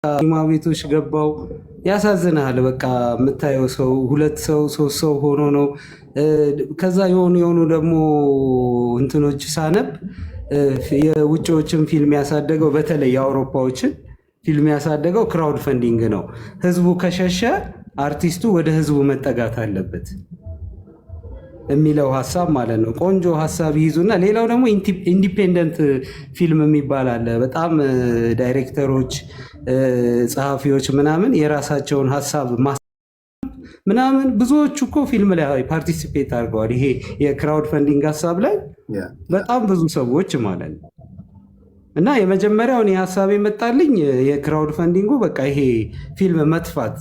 ሲኒማ ቤቶች ገባው ያሳዝናል። በቃ የምታየው ሰው 2 ሰው 3 ሰው ሆኖ ነው። ከዛ የሆኑ ደግሞ እንትኖች ሳነብ የውጭዎችን ፊልም ያሳደገው በተለይ የአውሮፓዎችን ፊልም ያሳደገው ክራውድ ፈንዲንግ ነው። ህዝቡ ከሸሸ አርቲስቱ ወደ ህዝቡ መጠጋት አለበት የሚለው ሀሳብ ማለት ነው። ቆንጆ ሀሳብ ይይዙና ሌላው ደግሞ ኢንዲፔንደንት ፊልም የሚባል አለ። በጣም ዳይሬክተሮች፣ ጸሐፊዎች ምናምን የራሳቸውን ሀሳብ ምናምን ብዙዎቹ እኮ ፊልም ላይ ፓርቲሲፔት አድርገዋል። ይሄ የክራውድ ፈንዲንግ ሀሳብ ላይ በጣም ብዙ ሰዎች ማለት ነው። እና የመጀመሪያውን ሀሳብ የመጣልኝ የክራውድ ፈንዲንጉ በቃ ይሄ ፊልም መጥፋት፣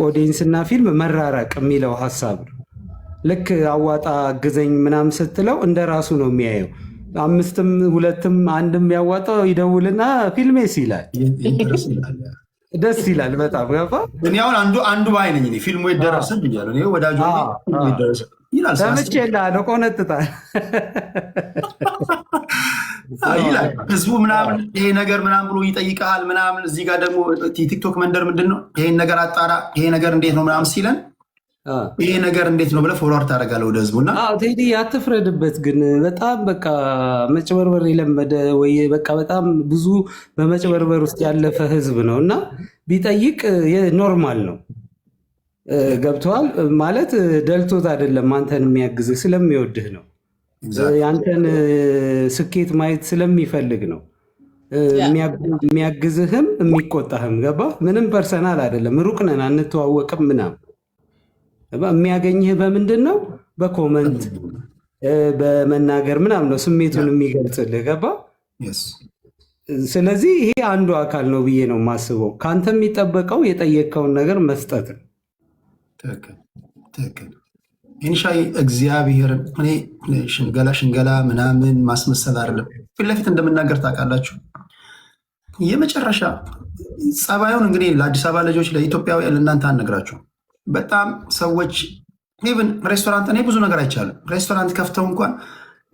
ኦዲየንስ እና ፊልም መራራቅ የሚለው ሀሳብ ነው። ልክ አዋጣ አግዘኝ ምናምን ስትለው እንደ ራሱ ነው የሚያየው። 5ም 2ም 1ም ያዋጣው ይደውልና ፊልሜስ ይላል። ደስ ይላል በጣም ገባ። እኔ አሁን አንዱ ባይ ነኝ። ፊልሙ ይደረስም ብያለሁ። እኔ ወዳጁ ይደረስ ይላል። ተመቼልሃል ቆነጥጣል ይላል ህዝቡ ምናምን ይሄ ነገር ምናምን ብሎ ይጠይቃል ምናምን። እዚህ ጋር ደግሞ ቲክቶክ መንደር ምንድን ነው ይሄን ነገር አጣራ፣ ይሄ ነገር እንዴት ነው ምናምን ሲለን ይሄ ነገር እንዴት ነው ብለህ ፎርዋርድ ታደርጋለህ ወደ ህዝቡና። ቴዲ አትፍረድበት ግን በጣም በቃ መጭበርበር የለመደ ወይ በቃ በጣም ብዙ በመጭበርበር ውስጥ ያለፈ ህዝብ ነው እና ቢጠይቅ ኖርማል ነው። ገብተዋል ማለት ደልቶት አይደለም፣ አንተን የሚያግዝህ ስለሚወድህ ነው። የአንተን ስኬት ማየት ስለሚፈልግ ነው የሚያግዝህም የሚቆጣህም። ገባ? ምንም ፐርሰናል አይደለም፣ ሩቅ ነን አንተዋወቅም ምናምን። የሚያገኝህ በምንድን ነው? በኮመንት በመናገር ምናምን ነው ስሜቱን የሚገልጽልህ። ገባ? ስለዚህ ይሄ አንዱ አካል ነው ብዬ ነው የማስበው። ከአንተ የሚጠበቀው የጠየቅከውን ነገር መስጠት ነው። ትክክል። ኢንሻይ እግዚአብሔርን እኔ ሽንገላ ምናምን ማስመሰል አይደለም። ፊት ለፊት እንደምናገር ታውቃላችሁ። የመጨረሻ ጸባዩን እንግዲህ ለአዲስ አበባ ልጆች፣ ለኢትዮጵያውያን ለእናንተ አልነግራችሁ። በጣም ሰዎች ኢቭን ሬስቶራንት እኔ ብዙ ነገር አይቻልም። ሬስቶራንት ከፍተው እንኳን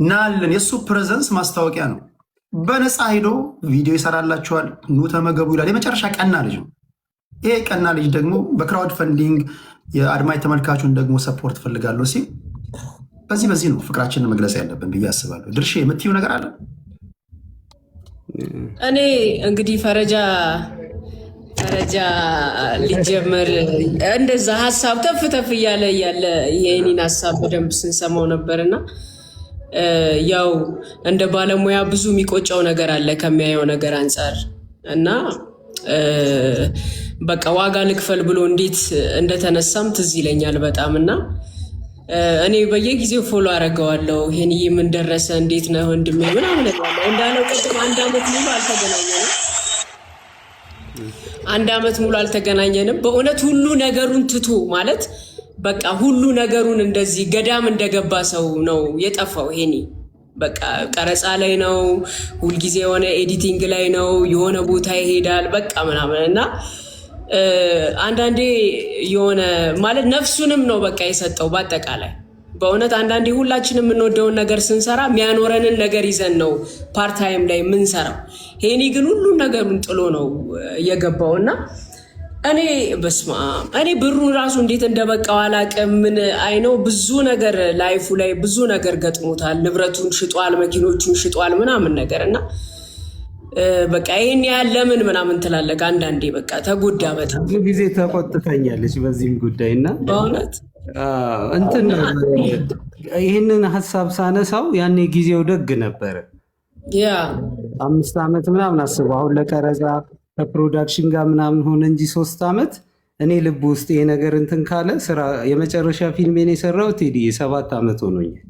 ናልን የእሱ ፕሬዘንስ ማስታወቂያ ነው። በነፃ ሄዶ ቪዲዮ ይሰራላችኋል፣ ኑ ተመገቡ ይላል። የመጨረሻ ቀና ልጅ ነው። ይሄ ቀና ልጅ ደግሞ በክራውድ ፈንዲንግ የአድማጭ ተመልካቹን ደግሞ ሰፖርት ፈልጋለሁ ሲል በዚህ ነው ፍቅራችንን መግለጽ ያለብን ብዬ አስባለሁ። ድርሼ የምትይው ነገር አለ? እኔ እንግዲህ ፈረጃ ሊጀመር እንደዛ ሀሳብ ተፍ እያለ የኔን ሀሳብ በደንብ ስንሰማው ነበርና ያው እንደ ባለሙያ ብዙ የሚቆጨው ነገር አለ ከሚያየው ነገር አንጻር እና በቃ ዋጋ ልክፈል ብሎ እንዴት እንደተነሳም ትዝ ይለኛል በጣም። እና እኔ በየጊዜው ፎሎ አደርገዋለሁ። ይሄን ምን ደረሰ እንዴት ነህ ወንድሜ ምናምን እንዳለው ቅድም 1 ዓመት ሙሉ አልተገናኘንም። 1 ዓመት ሙሉ አልተገናኘንም። በእውነት ሁሉ ነገሩን ትቶ ማለት በቃ ሁሉ ነገሩን እንደዚህ ገዳም እንደገባ ሰው ነው የጠፋው። ይሄኔ በቃ ቀረጻ ላይ ነው፣ ሁልጊዜ የሆነ ኤዲቲንግ ላይ ነው፣ የሆነ ቦታ ይሄዳል በቃ ምናምን እና አንዳንዴ የሆነ ማለት ነፍሱንም ነው በቃ የሰጠው በአጠቃላይ። በእውነት አንዳንዴ ሁላችንም የምንወደውን ነገር ስንሰራ የሚያኖረንን ነገር ይዘን ነው ፓርታይም ላይ የምንሰራው። ሄኒ ግን ሁሉን ነገሩን ጥሎ ነው የገባውና እኔ በስማ እኔ ብሩን ራሱ እንዴት እንደበቃው አላውቅም። ምን አይነው ብዙ ነገር ላይፉ ላይ ብዙ ነገር ገጥሞታል። ንብረቱን ሽጧል፣ መኪኖቹን ሽጧል ምናምን ነገር እና በቃ ይሄን ያህል ለምን ምናምን ትላለህ አንዳንዴ። በቃ ተጎዳ በጣም ብዙ ጊዜ ተቆጥተኛለች በዚህም ጉዳይና በእውነት እንትን ይህንን ሀሳብ ሳነሳው ያኔ ጊዜው ደግ ነበረ። 5 ዓመት ምናምን አስበው አሁን ለቀረጻ ከፕሮዳክሽን ጋር ምናምን ሆነ እንጂ 3 ዓመት እኔ ልብ ውስጥ ይሄ ነገር እንትን ካለ ስራ የመጨረሻ ፊልሜን የሰራው ቴዲ 7 ዓመት ሆኖኛል።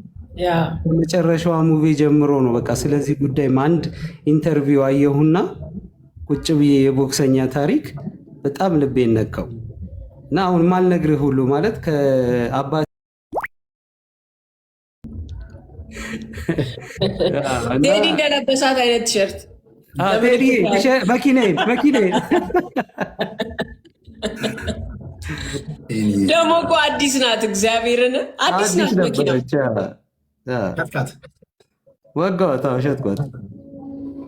ከመጨረሻዋ ሙቪ ጀምሮ ነው በቃ ስለዚህ ጉዳይ አንድ ኢንተርቪው አየሁና ቁጭ ብዬ የቦክሰኛ ታሪክ በጣም ልቤን ነካው እና አሁን ማልነግርህ ሁሉ ማለት ከአባት ቴዲ እንደለበሳት አይነት ቲሸርት ቴዲ መኪና ደግሞ እኮ አዲስ ናት። እግዚአብሔርን አዲስ ናት መኪና ወጋው ሸጥኳት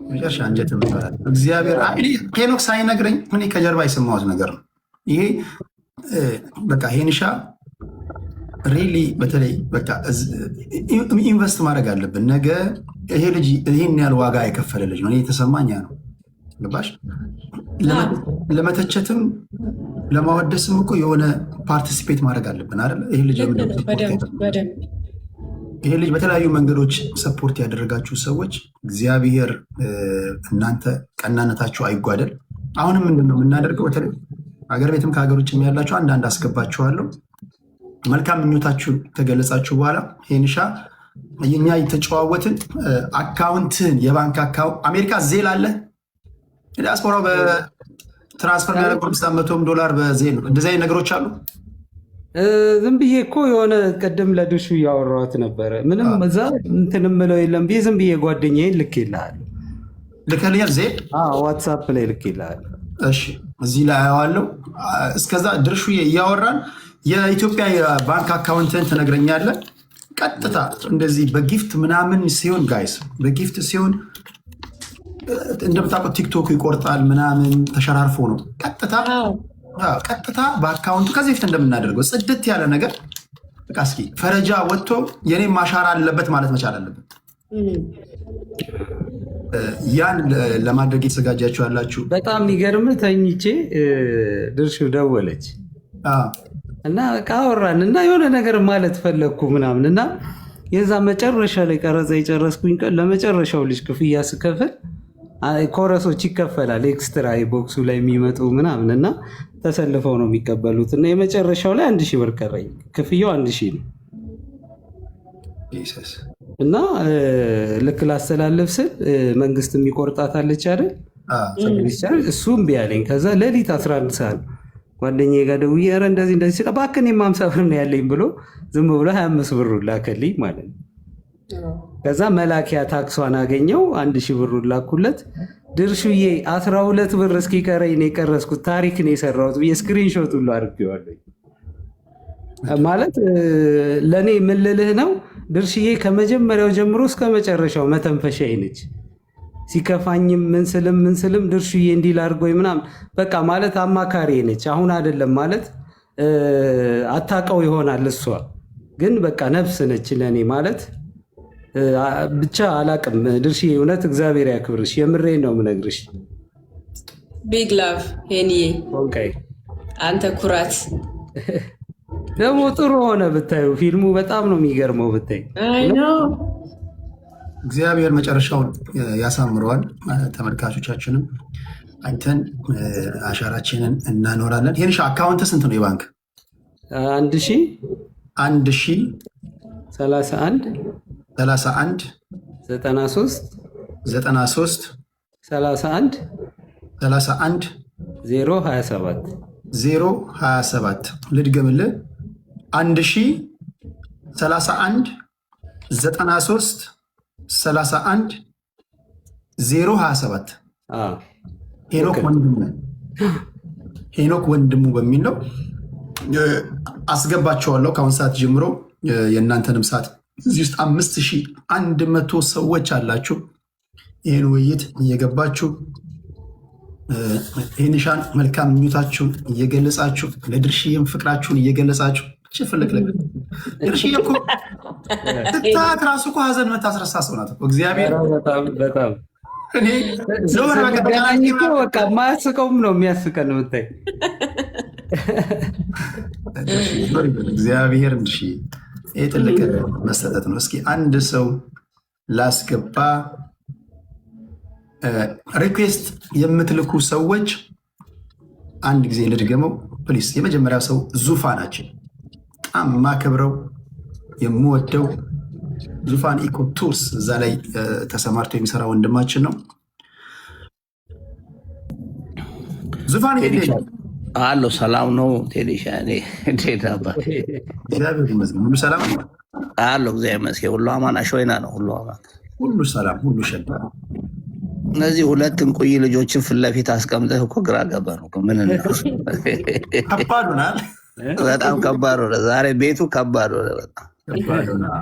መጨረሻ አንጀት ይባላል። እግዚአብሔር ሄኖክ ሳይነግረኝ እኔ ከጀርባ የሰማሁት ነገር ነው ይሄ። በቃ ሄንሻ ሪሊ በተለይ በቃ ኢንቨስት ማድረግ አለብን። ነገ ይሄ ልጅ ይህን ያህል ዋጋ የከፈለ ልጅ ነው። እኔ የተሰማኝ ነው። ገባሽ? ለመተቸትም ለማወደስም እኮ የሆነ ፓርቲሲፔት ማድረግ አለብን አይደል? ይሄ ልጅ በተለያዩ መንገዶች ሰፖርት ያደረጋችሁ ሰዎች እግዚአብሔር እናንተ ቀናነታችሁ አይጓደል። አሁንም ምንድነው የምናደርገው? በተለይ ሀገር ቤትም ከሀገር ውጭም ያላችሁ አንዳንድ አስገባችኋለሁ። መልካም ምኞታችሁን ከገለጻችሁ በኋላ ሄንሻ እኛ የተጨዋወትን አካውንትን የባንክ አካውንት አሜሪካ ዜል አለ ዲያስፖራው በትራንስፈር የሚያደርጉ $500 በዜል ነው። እንደዚህ አይነት ነገሮች አሉ። ዝም ብዬ እኮ የሆነ ቅድም ለድሹ እያወራሁት ነበረ። ምንም እዛ እንትን የምለው የለም ብዬ ዝም ብዬ ጓደኛዬን ልክ ይልሃል ልከልኛል ዜል ዋትሳፕ ላይ ልክ ይልሃል። እሺ እዚህ ላይ አየዋለሁ። እስከዛ ድርሹ እያወራን የኢትዮጵያ የባንክ አካውንትን ትነግረኛለህ። ቀጥታ እንደዚህ በጊፍት ምናምን ሲሆን ጋይስ በጊፍት ሲሆን እንደምታውቁት ቲክቶክ ይቆርጣል ምናምን ተሸራርፎ ነው። ቀጥታ በአካውንቱ ከዚህ በፊት እንደምናደርገው ጽድት ያለ ነገር በቃ እስኪ ፈረጃ ወጥቶ የኔም ማሻራ አለበት ማለት መቻል አለበት። ያን ለማድረግ የተዘጋጃችሁ ያላችሁ በጣም የሚገርም ተኝቼ ድርሹ ደወለች እና አወራን እና የሆነ ነገር ማለት ፈለግኩ ምናምን እና የዛ መጨረሻ ላይ ቀረጻ የጨረስኩኝ ቀን ለመጨረሻው ልጅ ክፍያ ስከፍል ኮረሶች ይከፈላል ኤክስትራ ቦክሱ ላይ የሚመጡ ምናምን እና ተሰልፈው ነው የሚቀበሉት እና የመጨረሻው ላይ 1000 ብር ቀረኝ። ክፍያው 1000 ነው እና ልክ ላስተላልፍ ስል መንግስት የሚቆርጣታለች አይደል? እሱ እምቢ አለኝ። ከዛ ሌሊት 11 ሰዓት ጓደኛዬ ጋር ደውዬ ኧረ እንደዚህ ሲል እባክህ እኔም 50 ብር ነው ያለኝ ብሎ ዝም ብሎ 25 ብር ላከልኝ ማለት ነው። ከዛ መላኪያ ታክሷን አገኘው 1000 ብር ላኩለት። ድርሹዬ 12 ብር እስኪቀረኝ ነው የቀረስኩት ታሪክ ነው የሰራሁት ብዬ ስክሪንሾት ሁሉ አድርጌዋለሁ። ማለት ለእኔ ምን ልልህ ነው ድርሽዬ ከመጀመሪያው ጀምሮ እስከ መጨረሻው መተንፈሻዬ ነች። ሲከፋኝም ምን ስልም ድርሽዬ እንዲህ ላድርጎኝ ምናምን በቃ ማለት አማካሪ ነች። አሁን አይደለም ማለት አታውቀው ይሆናል እሷ ግን በቃ ነፍስ ነች ለእኔ ማለት ብቻ አላቅም። ድርሽዬ እውነት እግዚአብሔር ያክብርሽ። የምሬን ነው የምነግርሽ። ቢግ ላቭ ሄኒዬ። አንተ ኩራት ደግሞ ጥሩ ሆነ ብታዩ። ፊልሙ በጣም ነው የሚገርመው ብታይ። እግዚአብሔር መጨረሻውን ያሳምረዋል። ተመልካቾቻችንም አይተን አሻራችንን እናኖራለን። ሄንሻ አካውንት ስንት ነው የባንክ? 1000 31 93 31 027 ልድገምልህ 1031 93 31 027 ሄኖክ ወንድሙ በሚል ነው። አስገባቸዋለሁ ከአሁን ሰዓት ጀምሮ የእናንተንም ሰዓት እዚህ ውስጥ 5100 ሰዎች አላችሁ። ይህን ውይይት እየገባችሁ ሄንሻን መልካም ምኞታችሁን እየገለጻችሁ ለድርሽዬም ፍቅራችሁን እየገለጻችሁ ፍልቅልቅ ድርሽዬ እኮ ትታት ራሱ እኮ ሀዘን መታስረሳ ሰው ናት። እግዚአብሔር በጣም በቃ ማያስቀውም ነው የሚያስቀን ምታይ እግዚአብሔር ድርሽዬ ይህ ትልቅ መሰጠት ነው። እስኪ አንድ ሰው ላስገባ። ሪኩዌስት የምትልኩ ሰዎች አንድ ጊዜ ልድገመው ፕሊስ። የመጀመሪያው ሰው ዙፋናችን በጣም ማከብረው የምወደው ዙፋን ኢኮ ቱርስ እዛ ላይ ተሰማርቶ የሚሰራ ወንድማችን ነው። ዙፋን አሎ፣ ሰላም ነው ቴሌሻ? እንዴት ነበር? እግዚአብሔር ይመስገን ሁሉ ሰላም ነው። አሎ፣ እግዚአብሔር ይመስገን ሁሉ አማን። አሸወይና ነው ሁሉ አማን፣ ሁሉ ሰላም፣ ሁሉ ሸባ። እነዚህ ሁለት እንቁይ ልጆችን ፊት ለፊት አስቀምጠህ እኮ ግራ ገባ ነው። ምን ከባድ ሆናል። በጣም ከባድ ሆነ ዛሬ። ቤቱ ከባድ ሆነ በጣም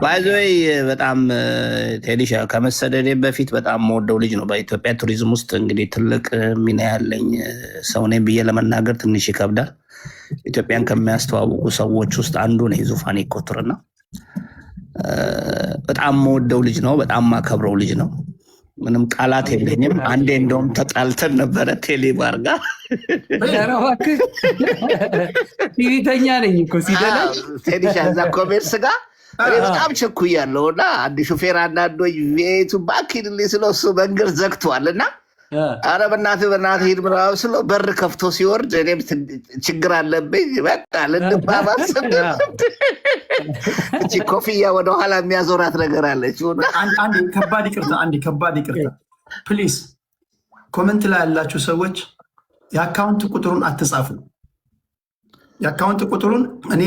ባይዘይ በጣም ቴዲሻ ከመሰደዴ በፊት በጣም የምወደው ልጅ ነው። በኢትዮጵያ ቱሪዝም ውስጥ እንግዲህ ትልቅ ሚና ያለኝ ሰው ነኝ ብዬ ለመናገር ትንሽ ይከብዳል። ኢትዮጵያን ከሚያስተዋውቁ ሰዎች ውስጥ አንዱ ነው ዙፋን ይቆጥርና በጣም የምወደው ልጅ ነው። በጣም የማከብረው ልጅ ነው። ምንም ቃላት የለኝም። አንዴ እንደውም ተጣልተን ነበረ ቴሌባር ጋር ሲቪተኛ ነኝ እኮ ሲደላኝ ቴዲሻ እዛ ኮሜርስ ጋር እኔ በጣም ቸኩያለሁ እና አንድ ሹፌር አናዶኝ ቤቱ ባኪድልኝ ስለው እሱ መንገድ ዘግቷል እና አረ በእናትህ ሂድ ምናምን ስለው በር ከፍቶ ሲወርድ እኔም ችግር አለብኝ በቃ ልንባባስ እቺ ኮፍያ ወደኋላ የሚያዞራት ነገር አለች። ከባድ ይቅርታ ፕሊዝ። ኮመንት ላይ ያላችሁ ሰዎች የአካውንት ቁጥሩን አትጻፉ። የአካውንት ቁጥሩን እኔ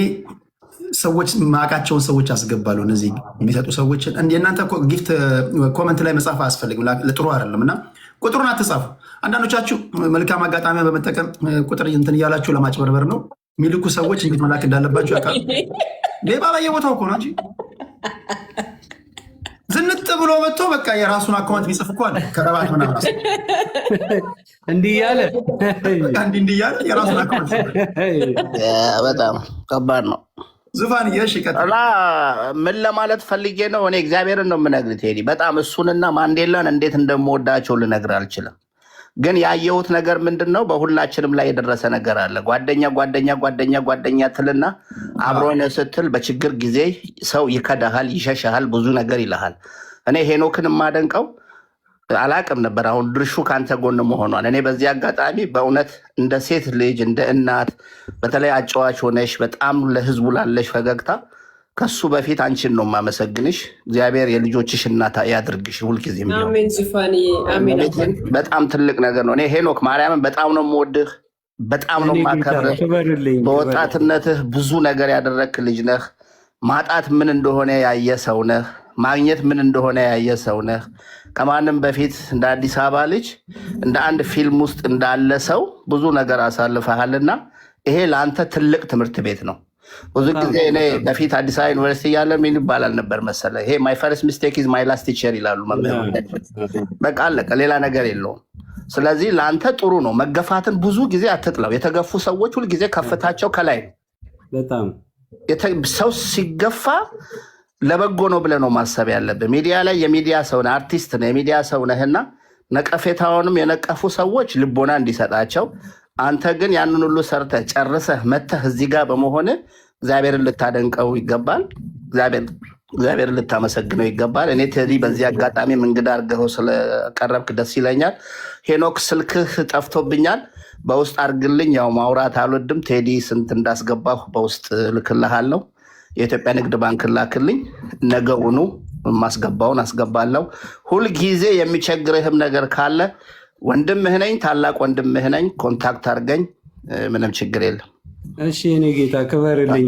ሰዎች ማቃቸውን ሰዎች አስገባለሁ። እነዚህ የሚሰጡ ሰዎችን የእናንተ ጊፍት ኮመንት ላይ መጻፍ አያስፈልግም፣ ለጥሩ አይደለም እና ቁጥሩን አትጻፉ። አንዳንዶቻችሁ መልካም አጋጣሚ በመጠቀም ቁጥር እንትን እያላችሁ ለማጭበርበር ነው የሚልኩ ሰዎች እንዴት መላክ እንዳለባችሁ ያውቃሉ። ሌባ በየቦታው እኮ ነው እንጂ ዝንጥ ብሎ መጥቶ በቃ የራሱን አካውንት ቢጽፍ እኮ አለ ከረባት ምናምን እንዲህ እያለ የራሱን አካውንት በጣም ከባድ ነው። ዙፋን እና ምን ለማለት ፈልጌ ነው፣ እኔ እግዚአብሔርን ነው የምነግርህ ቴዲ፣ በጣም እሱንና ማንዴላን እንዴት እንደምወዳቸው ልነግርህ አልችልም። ግን ያየሁት ነገር ምንድን ነው፣ በሁላችንም ላይ የደረሰ ነገር አለ። ጓደኛ ትልና አብሮነ ስትል በችግር ጊዜ ሰው ይከዳሃል፣ ይሸሻሃል፣ ብዙ ነገር ይልሃል። እኔ ሄኖክን የማደንቀው አላቅም ነበር፣ አሁን ድርሹ ከአንተ ጎን መሆኗን። እኔ በዚህ አጋጣሚ በእውነት እንደ ሴት ልጅ እንደ እናት በተለይ አጫዋች ሆነሽ በጣም ለህዝቡ ላለሽ ፈገግታ ከሱ በፊት አንቺን ነው የማመሰግንሽ። እግዚአብሔር የልጆችሽ እናት ያድርግሽ ሁልጊዜም ቢሆን። በጣም ትልቅ ነገር ነው። እኔ ሄኖክ ማርያምን በጣም ነው የምወድህ፣ በጣም ነው የማከብርህ። በወጣትነትህ ብዙ ነገር ያደረግክ ልጅ ነህ። ማጣት ምን እንደሆነ ያየ ሰው ነህ። ማግኘት ምን እንደሆነ ያየ ሰው ነህ። ከማንም በፊት እንደ አዲስ አበባ ልጅ እንደ አንድ ፊልም ውስጥ እንዳለ ሰው ብዙ ነገር አሳልፈሃልና ይሄ ለአንተ ትልቅ ትምህርት ቤት ነው። ብዙ ጊዜ እኔ በፊት አዲስ አበባ ዩኒቨርሲቲ እያለ ምን ይባላል ነበር መሰለ፣ ይሄ ማይ ፈርስት ሚስቴክ ኢዝ ማይ ላስት ቲቸር ይላሉ መምህር። በቃ አለቀ፣ ሌላ ነገር የለውም። ስለዚህ ለአንተ ጥሩ ነው። መገፋትን ብዙ ጊዜ አትጥለው። የተገፉ ሰዎች ሁልጊዜ ከፍታቸው ከላይ ነው። በጣም ሰው ሲገፋ ለበጎ ነው ብለህ ነው ማሰብ ያለብህ። ሚዲያ ላይ የሚዲያ ሰው ነህ፣ አርቲስት ነህ፣ የሚዲያ ሰው ነህና ነቀፌታውንም የነቀፉ ሰዎች ልቦና እንዲሰጣቸው፣ አንተ ግን ያንን ሁሉ ሰርተህ ጨርሰህ መተህ እዚህ ጋር በመሆን እግዚአብሔርን ልታደንቀው ይገባል። እግዚአብሔርን ልታመሰግነው ይገባል። እኔ ቴዲ በዚህ አጋጣሚ እንግዳ አድርገኸው ስለቀረብክ ደስ ይለኛል። ሄኖክ ስልክህ ጠፍቶብኛል፣ በውስጥ አድርግልኝ። ያው ማውራት አልወድም። ቴዲ ስንት እንዳስገባሁ በውስጥ ልክልሃለሁ። የኢትዮጵያ ንግድ ባንክ ላክልኝ። ነገውኑ ማስገባውን አስገባለሁ። ሁልጊዜ የሚቸግርህም ነገር ካለ ወንድምህ ነኝ፣ ታላቅ ወንድምህ ነኝ። ኮንታክት አድርገኝ፣ ምንም ችግር የለም። እሺ እኔ ጌታ ክበርልኝ።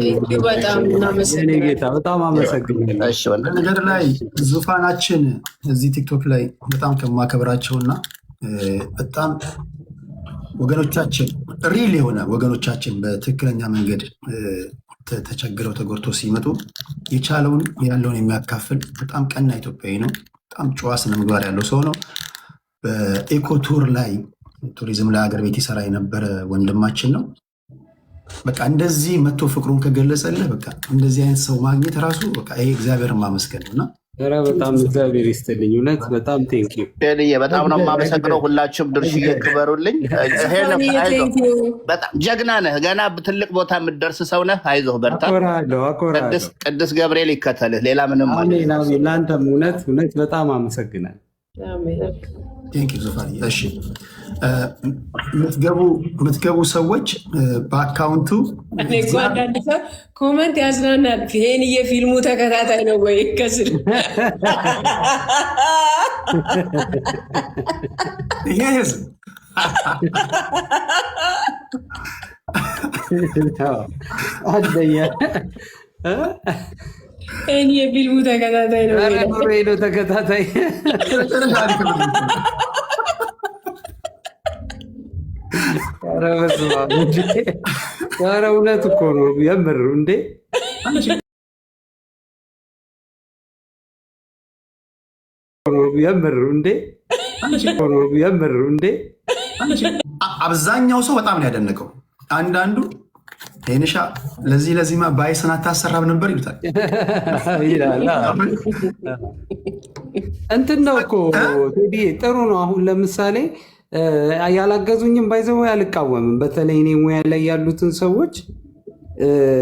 እኔ ጌታ በጣም አመሰግናለሁ። ነገር ላይ ዙፋናችን እዚህ ቲክቶክ ላይ በጣም ከማከብራቸውና በጣም ወገኖቻችን ሪል የሆነ ወገኖቻችን በትክክለኛ መንገድ ተቸግረው ተጎድቶ ሲመጡ የቻለውን ያለውን የሚያካፍል በጣም ቀና ኢትዮጵያዊ ነው። በጣም ጨዋ ስነ ምግባር ያለው ሰው ነው። በኢኮቱር ላይ ቱሪዝም ላይ ሀገር ቤት ይሰራ የነበረ ወንድማችን ነው። በቃ እንደዚህ መቶ ፍቅሩን ከገለጸልህ በቃ እንደዚህ አይነት ሰው ማግኘት ራሱ በቃ ይሄ እግዚአብሔርን ማመስገን ነው እና በጣም እግዚአብሔር ይስጥልኝ። እውነት በጣም ቴንኪው በጣም ነው የማመሰግነው። ሁላችሁም ድርሽዬ ክበሩልኝ። በጣም ጀግና ነህ። ገና ትልቅ ቦታ የምትደርስ ሰው ነህ። አይዞህ በርታ። ቅዱስ ገብርኤል ይከተልህ። ሌላ ምንም ለአንተም እውነት በጣም አመሰግናል። ዙፋን እሺ፣ የምትገቡ ሰዎች በአካውንቱ አንዳንድ ሰው ኮመንት ያዝናናል። ይሄን የፊልሙ ተከታታይ ነው ወይ ከስር ይሄ ህዝብ ይሄን የፊልሙ ተከታታይ ነው ወይ ተከታታይ ኧረ እውነት እኮ ነው የምር እንዴ የምር እንዴ የምር እንዴ አብዛኛው ሰው በጣም ነው ያደነቀው። አንዳንዱ ሄንሻ ለዚህማ ባይስን አታሰራም ነበር ይሉታል። እንትን ነው እኮ ጥሩ ነው። አሁን ለምሳሌ ያላገዙኝም ባይዘው አልቃወምም። በተለይ እኔ ሙያ ላይ ያሉትን ሰዎች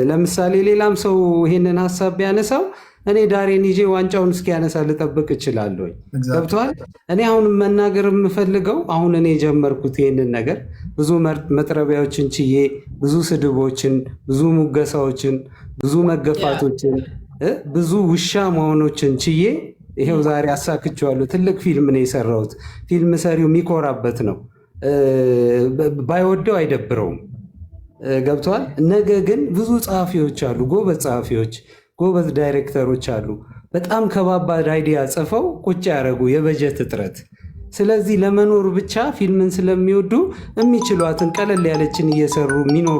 ለምሳሌ ሌላም ሰው ይሄንን ሀሳብ ቢያነሳው እኔ ዳሬን ይዤ ዋንጫውን እስኪያነሳ ልጠብቅ እችላለሁ። ገብቶሃል? እኔ አሁን መናገር የምፈልገው አሁን እኔ የጀመርኩት ይሄንን ነገር ብዙ መጥረቢያዎችን ችዬ ብዙ ስድቦችን፣ ብዙ ሙገሳዎችን፣ ብዙ መገፋቶችን፣ ብዙ ውሻ መሆኖችን ችዬ ይሄው ዛሬ አሳክቼዋለሁ። ትልቅ ፊልም ነው የሰራሁት። ፊልም ሰሪው የሚኮራበት ነው። ባይወደው አይደብረውም። ገብተዋል። ነገ ግን ብዙ ጸሐፊዎች አሉ፣ ጎበዝ ጸሐፊዎች፣ ጎበዝ ዳይሬክተሮች አሉ። በጣም ከባባድ አይዲያ ጽፈው ቁጭ ያደረጉ የበጀት እጥረት። ስለዚህ ለመኖር ብቻ ፊልምን ስለሚወዱ የሚችሏትን ቀለል ያለችን እየሰሩ የሚኖሩ